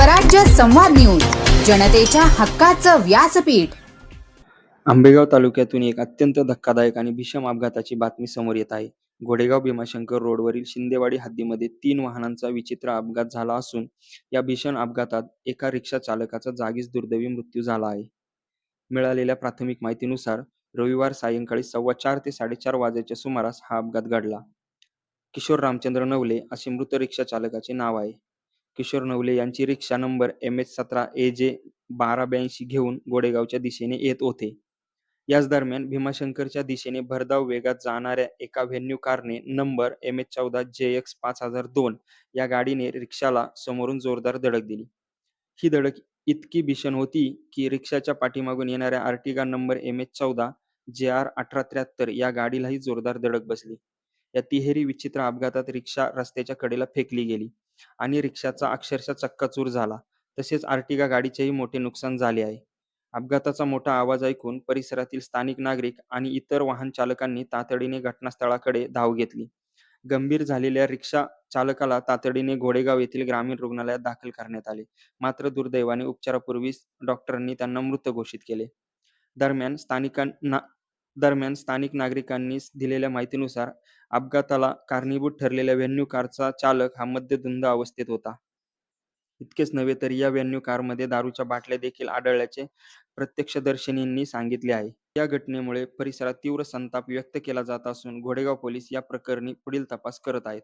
स्वराज्य संवाद न्यूज, जनतेच्या हक्काचं व्यासपीठ. आंबेगाव तालुक्यातून एक अत्यंत धक्कादायक आणि भीषण अपघाताची बातमी समोर येत आहे. घोडेगाव भीमाशंकर रोडवरील शिंदेवाडी हद्दीमध्ये 3 वाहनांचा विचित्र अपघात झाला असून या भीषण अपघातात एका रिक्षा चालकाचा जागीच दुर्दैवी मृत्यू झाला आहे. मिळालेल्या प्राथमिक माहितीनुसार रविवार सायंकाळी 4:15 ते 4:30 वाजेच्या सुमारास हा अपघात घडला. किशोर रामचंद्र नवले असे मृत रिक्षा चालकाचे नाव आहे. किशोर नवले यांची रिक्षा नंबर MH17 AJ 1282 घेऊन गोडेगावच्या दिशेने येत होते. याच दरम्यान भीमाशंकरच्या दिशेने भरधाव वेगात जाणाऱ्या एका व्हेन्यू कारने नंबर MH14JX 5002 या गाडीने रिक्षाला समोरून जोरदार धडक दिली. ही धडक इतकी भीषण होती की रिक्षाच्या पाठीमागून येणाऱ्या अर्टिगा नंबर MH14 JR 1873 या गाडीलाही जोरदार धडक बसली. या तिहेरी विचित्र अपघातात रिक्षा रस्त्याच्या कडेला फेकली गेली आणि रिक्षाचा अक्षरशः चक्काचूर झाला. तसेच अर्टिगा गाडीचेही मोठे नुकसान झाले आहे. अपघाताचा मोठा आवाज ऐकून परिसरातील स्थानिक नागरिक आणि इतर वाहन चालकांनी तातडीने घटनास्थळाकडे धाव घेतली. गंभीर झालेल्या रिक्षा चालकाला तातडीने घोडेगाव येथील ग्रामीण रुग्णालयात दाखल करण्यात आले. मात्र दुर्दैवाने उपचारापूर्वीच डॉक्टरांनी त्यांना मृत घोषित केले. दरम्यान स्थानिक नागरिकांनी दिलेल्या माहितीनुसार अपघाताला कारणीभूत ठरलेल्या व्हेन्यू कारचा चालक हा मद्यधुंद अवस्थेत होता. इतकेच नव्हे तर या व्हेन्यू कारमध्ये दारूच्या बाटल्या देखील आढळल्याचे प्रत्यक्षदर्शींनी सांगितले आहे. या घटनेमुळे परिसरात तीव्र संताप व्यक्त केला जात असून घोडेगाव पोलीस या प्रकरणी पुढील तपास करत आहेत.